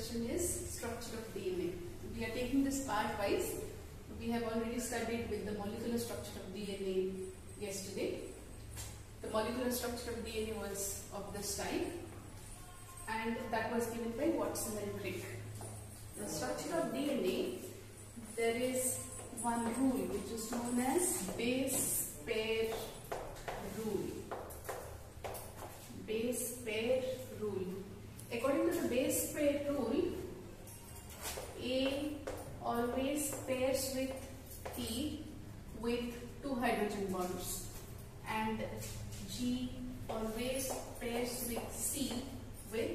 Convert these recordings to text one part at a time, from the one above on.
question is structure of DNA. We are taking this part wise. We have already studied with the molecular structure of DNA yesterday. The molecular structure of DNA was of this type, and that was given by Watson and Crick. The structure of DNA, there is one rule which is known as base pair rule. Base pair rule. According to the base pair rule, A always pairs with T with 2 hydrogen bonds, and G always pairs with C with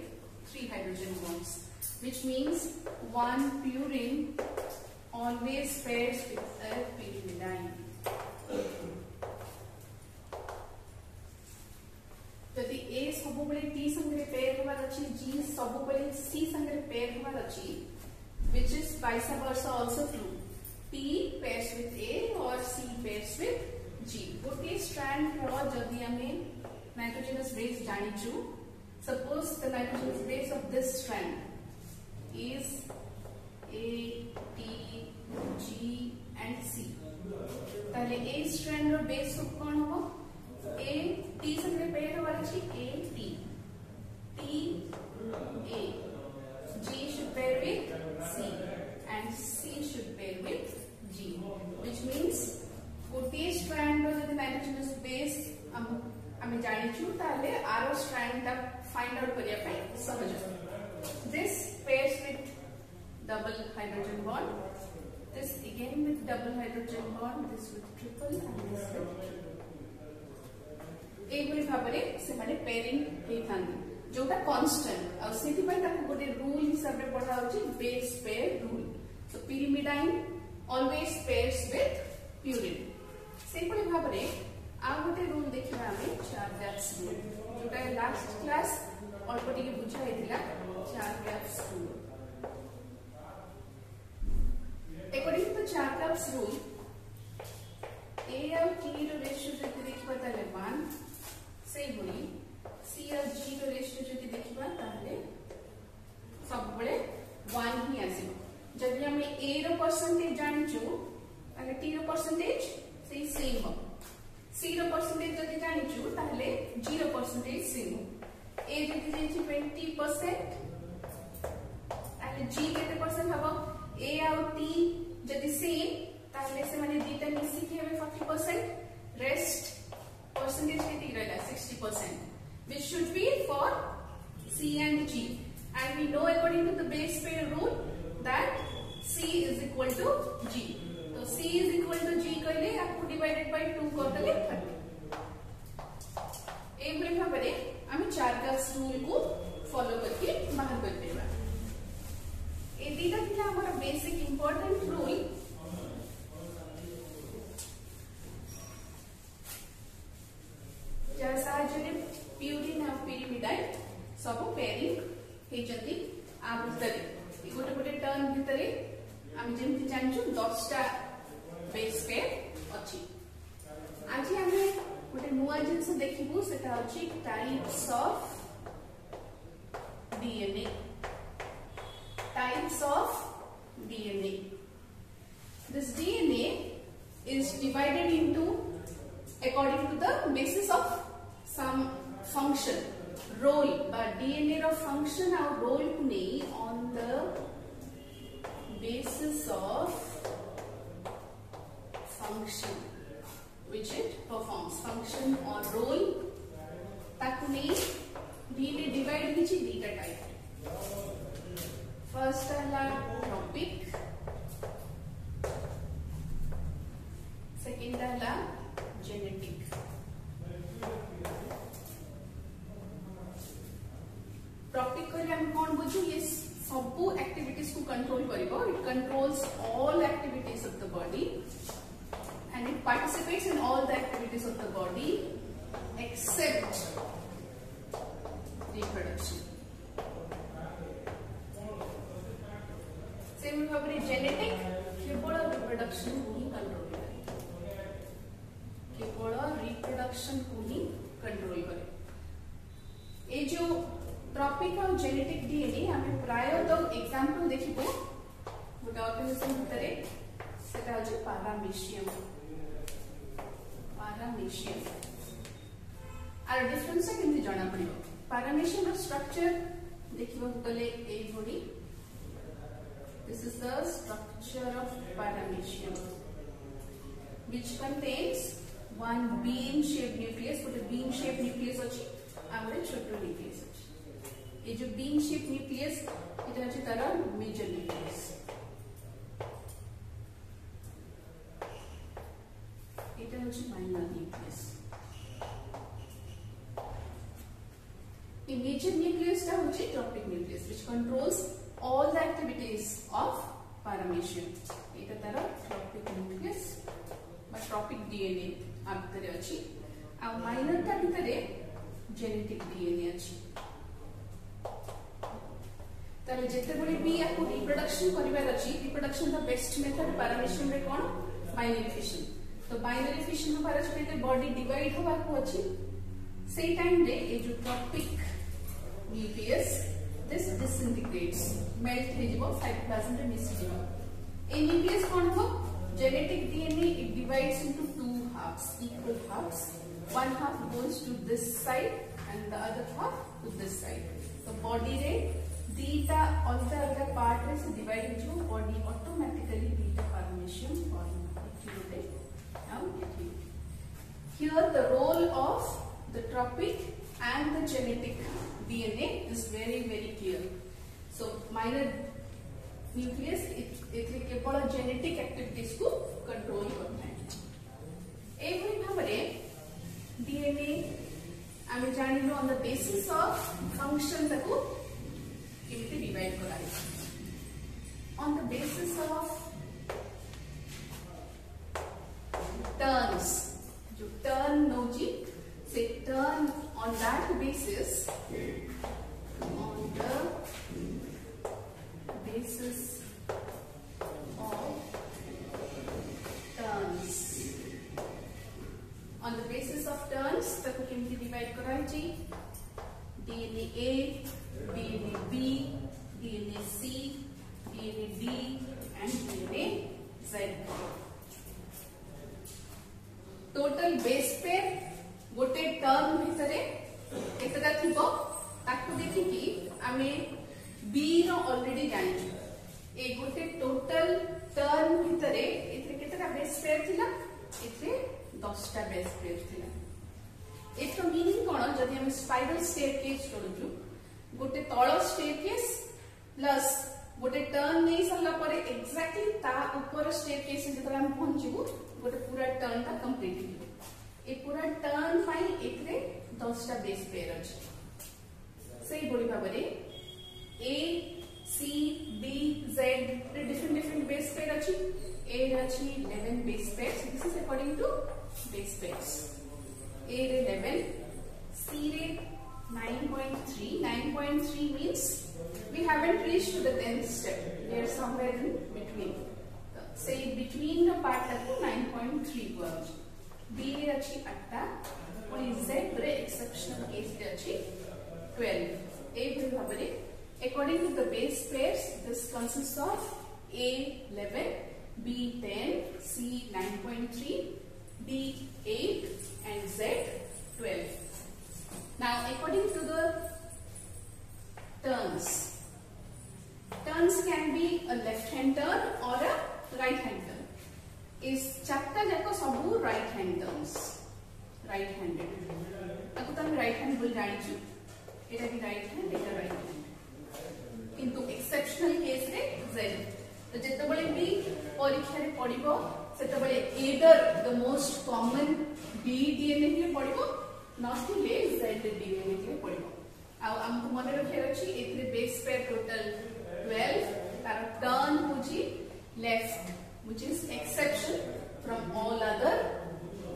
3 hydrogen bonds, which means one purine always pairs with a pyrimidine. यदि A सबुबले T संगे pair होवार अछि, G सबुबले C संगे pair होवार अछि, which is vice versa also true. T pairs with A or C pairs with G. गोटे strand रो जदि हमें nitrogenous base जानिचु, suppose the nitrogenous base of this strand is A, T, G and C. ताले A strand row base कौन होगा? A T संगे pair होवार अछि, A T, T A, G should pair with C and C should pair with G, which means गोटे strand रो जदि nitrogenous base हमें जानिचु ताले आरो strand ता find out करिया पाए सहज. This pairs with double hydrogen bond, this again with double hydrogen bond, this with triple and this with triple. एभली भाबरे से माने पेयरिंग हे थांदी जोटा कांस्टेंट और सेति पय ताको गोटे रूल हिसाब रे पढा होची base pair rule. So pyrimidine always pairs with purine. सेभली भाबरे आ गोटे रूल देखिबा हमें चार्गाप्स रूल जोटा लास्ट क्लास अल्पटी के बुझा हेतिला Chargaff's rule. According to Chargaff's rule, A और T रो रेशियो जति देखिबा ताले 1, से भली C और G रो रेशियो जति देखिबा ताले सब बळे 1 ही आसीबो. जदि हम A रो परसेंटेज जानिचु ताले T रो परसेंटेज से सेम हो. C रो परसेंटेज जदि जानिचु ताले G रो परसेंटेज सेम हो. A जदि जेछि 20% ताले G केते परसेंट हबो? A और T जदि सेम ताले से माने दीटा मिसी के हबे 40%, रेस्ट percentage केते रहला 60%, which should be for C and G, and we know according to the base pair rule that C is equal to G. So C is equal to G कहले आपको divided by 2 कर देले 30. एभली भाबरे हम चार्गाप्स rule को follow करके बाहर कर देबा. ए दीटा थिला हमर बेसिक इंपोर्टेंट रूल. जैसा जे प्यूरिन और pyrimidine सब पेयरिंग हे जति आ भितरे गोटे गोटे टर्न भितरे हम जेमति जानछु 10 टा बेस पेयर अछि. आज हमें गोटे नुवा जिंस देखिबु सेटा अछि types of DNA. Types of DNA. This DNA is divided into according to the basis of some function, role, but DNA रो function और role को नहीं on the basis of function which it performs. Function or role ताको नहीं DNA divide हिची data type. First है topic, second है genetic. Topic को हम कौन बुझू? ये सबू एक्टिविटीज को कंट्रोल करिवो. It controls all activities of the body and it participates in all the activities of the body except reproduction. Same भाବରେ genetic केवल reproduction को ही कंट्रोल करे, केवल reproduction को ही कंट्रोल करे. ये जो ट्रॉपिक और जेनेटिक डीएनए आमे प्राय तो एग्जांपल देखिबो गोटे ऑर्गेनिज्म भितरे सेटा होचे पैरामीशियम आर डिफरेंस केमति जाना पड़िबो पैरामीशियम रो स्ट्रक्चर देखिबो गले a body this is the structure of paramecium which contains one bean shaped nucleus गोटे bean shaped nucleus अछि आ गोटे छोटो nucleus अछि ए जो bean shaped nucleus एटा अछि तार मेजर nucleus एटा अछि माइनर nucleus ए मेजर nucleus टा होछि tropic nucleus which controls all the activities of paramecium एटा तार ट्रॉपिक nucleus ट्रॉपिक डीएनए आंतरे अछि आ माइनर ता भितरे जेनेटिक डीएनए अछि तले जेते बळे बी याकू रिप्रोडक्शन करिवार अछि reproduction the best method paramecium रे कोन बाइनरी फिशन तो बाइनरी फिशन होबार अछि एते बॉडी डिवाइड होबा को अछि सेही टाइम रे ए जो tropic nucleus this disintegrates melt हे जिवो साइटोप्लाज्म रे मिसि जिवो ए न्यूक्लियस कोन हो genetic DNA it divides into two halves equal halves one half goes to this side and the other half to this side so body re dita alga alga part re se divide ho body automatically dita paramecium form now here the role of the tropic and the genetic DNA is very clear so minor nucleus एथि केवल genetic activities को control करता है एभली भाबरे DNA आमे जानिलो on the basis of function तको केमिति डिवाइड कराई on the basis of turns जो टर्न नोजी से turn on that basis on the basis of turns on the basis of turns ताको केमति डिवाइड कराई छी DNA A DNA B DNA C DNA D and DNA Z total base pair गोटे turn भितरे केतटा थिबो ताको देखि कि आमे बी रो ऑलरेडी जानि ए गोटे टोटल टर्न भितरे एथे केतटा बेस पेयर थिला एथे 10 टा बेस पेयर थिला एथरो मीनिंग कोन जदि हम स्पाइरल स्टेयरकेस करूछु गोटे तळ स्टेयरकेस प्लस गोटे टर्न नै सरला परे एक्जेक्टली ता ऊपर स्टेयरकेस जतरा हम पहुंचीबु गोटे पूरा टर्न ता कंप्लीट हिबो ए पूरा टर्न फाइ एथरे 10 टा बेस पेयर अछि सेही बोली भाबरे A, C, D, Z different base pair achi A achi 11 base pairs this is according to base pairs A re 11 C re 9.3 means we haven't reached to the 10th step we are somewhere in between say between the part of 9.3 was B re achi 8 और Z re exceptional case re achi 12 A will bhabare according to the base pairs this consists of A 11 B 10 C 9.3 D 8 and Z 12 now according to the turns can be a left hand turn or a right hand turn is चारटा जाको सबु right hand turns right handed ताको तमे right hand बोल जानि छु एटा भी right hand एटा right hand किंतु exceptional case रे Z तो जेते बळे भी परीक्षा रे पडिबो सेते बळे either the most common B DNA ही पडिबो नॉट टू ले Z DNA ही पडिबो आ हमको मन रखे अछि एथरे बेस पेयर टोटल 12 तार टर्न होची left which is exception from all other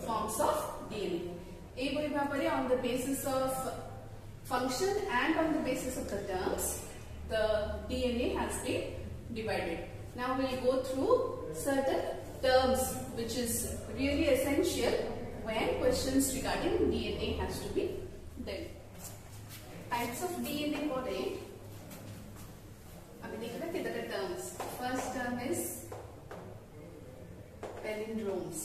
forms of DNA ए बळे भाबरे on the basis of function and on the basis of the terms the DNA has been divided. Now we will go through certain terms which is really essential when questions regarding DNA has to be done. Types of DNA पढ़े अभी देखा कितना terms. First term is palindromes.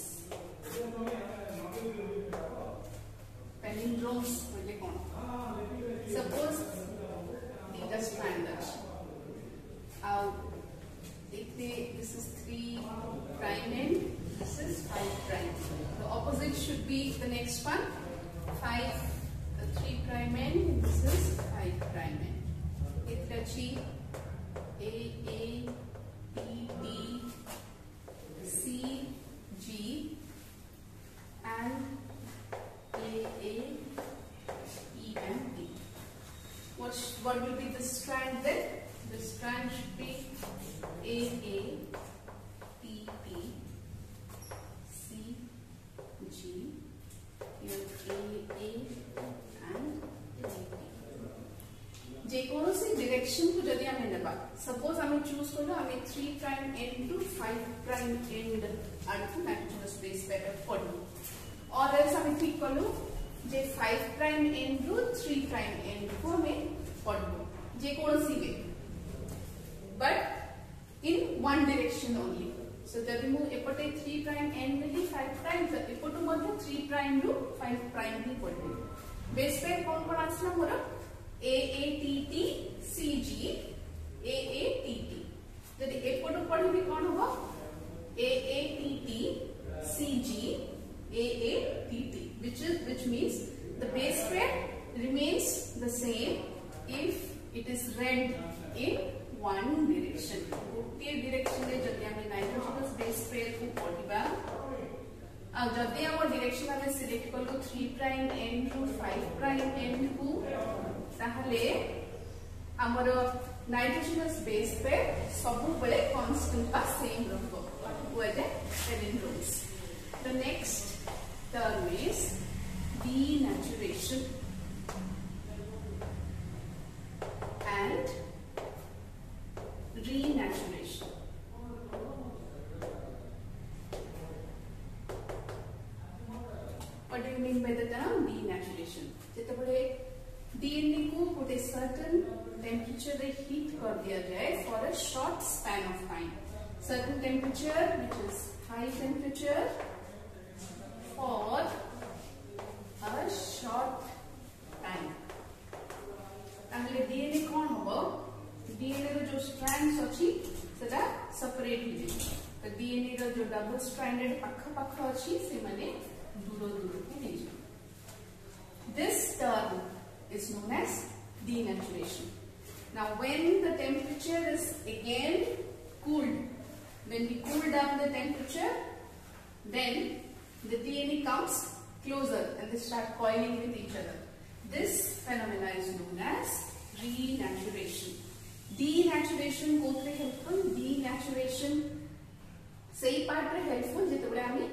Palindromes म्हणजे कोण? Suppose theta strand ଅଛି. This is 3 prime end, this is 5 prime. The opposite should be the next one. 3 prime end, this is 5 prime end. It अछि A T T C G and A E and D. What will be the strand then? The strand should be A T T C G. Here A and A. जे कौन सी direction को जदि आमे नेबा, suppose आमे choose करलो आमे 3 prime end to 5 prime end आडकु nitrogenous base pair पडलो, और एल्स आमे ठीक करलो जे 5 prime end to 3 prime end को हमें पडलो जे कौन सी way, but in one direction only. So जदि मु एपटे 3 प्राइम एंड नेली 5 प्राइम एपटो मध्ये 3 प्राइम टू 5 प्राइम ही पडलो. बेस पेयर कोन कोन आछला मोर AATT CG AATT. जदि एपटो पढिबी कोन हो AATT CG AATT, which means the base pair remains the same if it is read in one direction. गोटे डायरेक्शन रे जदि हम नाइट्रोजनस बेस पेयर को पढिबा आ जदि हम डायरेक्शन हम सिलेक्ट करलो 3 prime end to 5 prime end को ताहले हमर नाइट्रोजनस बेस पेयर सब बेले कांस्टेंट बा सेम रहबो. What is palindromes. The next term is denaturation and renaturation. What do you mean by the term denaturation? जेतबेले डीएनए को गोटे सर्टेन टेम्परेचर रे हीट कर दिया जाए for a short span of time. Certain temperature which is high temperature for a short time. ताहले DNA कोन होबो, डीएनए रो जो स्ट्रैंड्स अछि सेटा सेपरेट हो जाय. तो डीएनए रो जो डबल स्ट्रैंडेड पाख पाख अछि से माने दूर दूर के नै जाय. This term is known as denaturation. Now when the temperature is again cooled, when we cool down the temperature, then the DNA comes closer and they start coiling with each other. This phenomena is known as renaturation. Denaturation कोथरे helpful? Denaturation सही part रे helpful जेतबेले आमी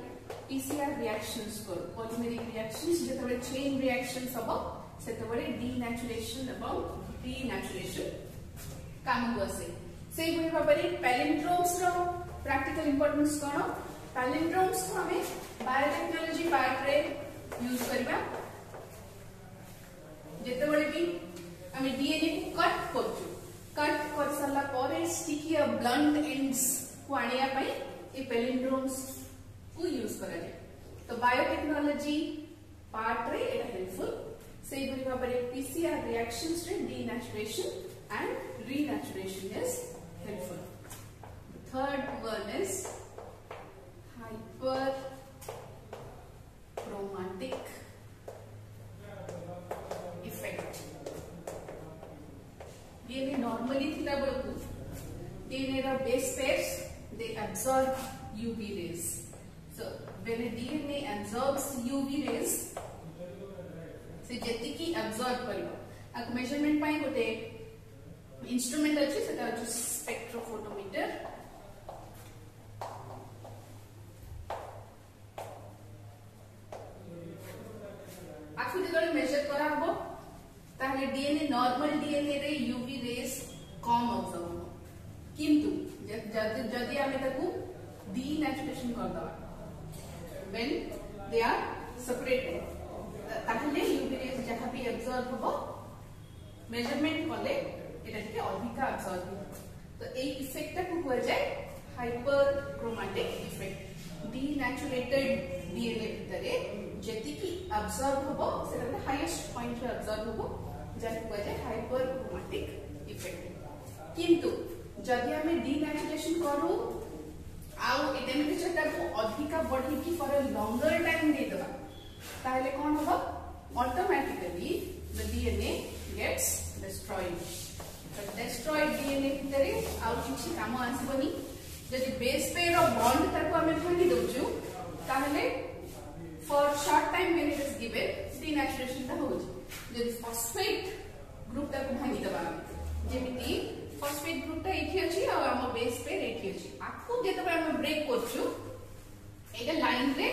PCR reactions करू, polymeric reactions जेतबेले chain reactions हबो सेतबेले denaturation एवं renaturation काम करसे. सेही भली भाबरे palindromes रो practical importance कोन? palindromes को हमें बायोटेक्नोलॉजी पार्ट रे यूज करबा. जेतबेले भी हमें डीएनए को कट कर सरला परे स्टिकी और ब्लंट एंड्स को आनिया पई ए palindromes को यूज करा जाय. तो बायोटेक्नोलॉजी पार्ट रे एटा हेल्पफुल. सेही भली भाबरे पीसीआर रिएक्शंस रे denaturation and renaturation is helpful. The third one is hyperchromatic effect. DNA normally thila balaku DNA रा base pairs they absorb UV rays. So when a DNA absorbs UV rays से जति की absorb करियो आ measurement पाई गोटे instrument अछि सेटा अछि spectrophotometer. आखु जदि मेजर करा हबो ताहले डीएनए नॉर्मल डीएनए रे यूवी रेस कम ऑब्जर्व हो, किंतु जदि आमे ताकू डीनेचुरेशन कर दवा व्हेन दे आर सेपरेटेड ताहले यूवी रेस जहां भी ऑब्जर्व हबो मेजरमेंट कले एटा टिके अधिक अब्जॉर्ब हो तो ए इफेक्ट को हुआ जाए हाइपरक्रोमैटिक इफेक्ट डीनेचुरेटेड डीएनए भितरे जति की अब्जॉर्ब होबो सेटा हाईएस्ट पॉइंट रे अब्जॉर्ब होबो जाने हुआ जाए हाइपरक्रोमैटिक इफेक्ट किंतु जदि हमें डीनेचुरेशन करू आउ ए टेम्परेचर टाको अधिक बढ़ी की फॉर अ लॉन्गर टाइम दे दबा ताहले कोन होबो automatically the DNA gets destroyed तो डिस्ट्रॉयड डीएनए भितरे आउ किछि काम आसीबनी जदि बेस पेयर ऑफ बॉन्ड ताको हमें भांगी दोछु ताहले for short time when it is given denaturation ता हो जदि फॉस्फेट ग्रुप ताको भांगी दबा जेमिति फॉस्फेट ग्रुप ता एठी अछि आ हम बेस पेयर एठी अछि आकु जेतबे हम ब्रेक करछु एटा लाइन रे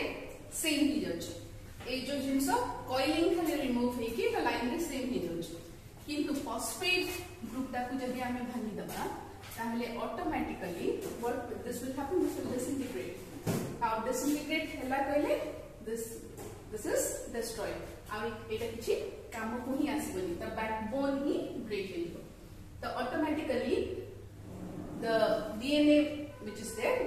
सेम ही जाउछ ए जो जिंस कॉइलिंग खाली रिमूव हे कि लाइन रे सेम ही जाउछ किंतु फॉस्फेट ग्रुप ताको जदि हम भांगी दबा ताहले automatically what this will happen this will disintegrate आउ डिसइंटीग्रेट हला कहले दिस इज डिस्ट्रॉयड आउ एटा किछि काम को ही आसीबनी त बैकबोन ही ब्रेक हेइबो तो automatically the DNA which is there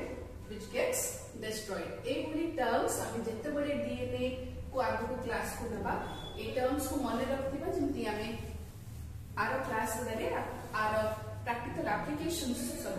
which gets destroyed ए पूरी टर्म्स हम जत्ते बड़े DNA को आगु को क्लास को नबा ए टर्म्स को मन रखथिबा जेंति हमें आरो क्लास रे आरो प्रैक्टिकल एप्लीकेशंस सब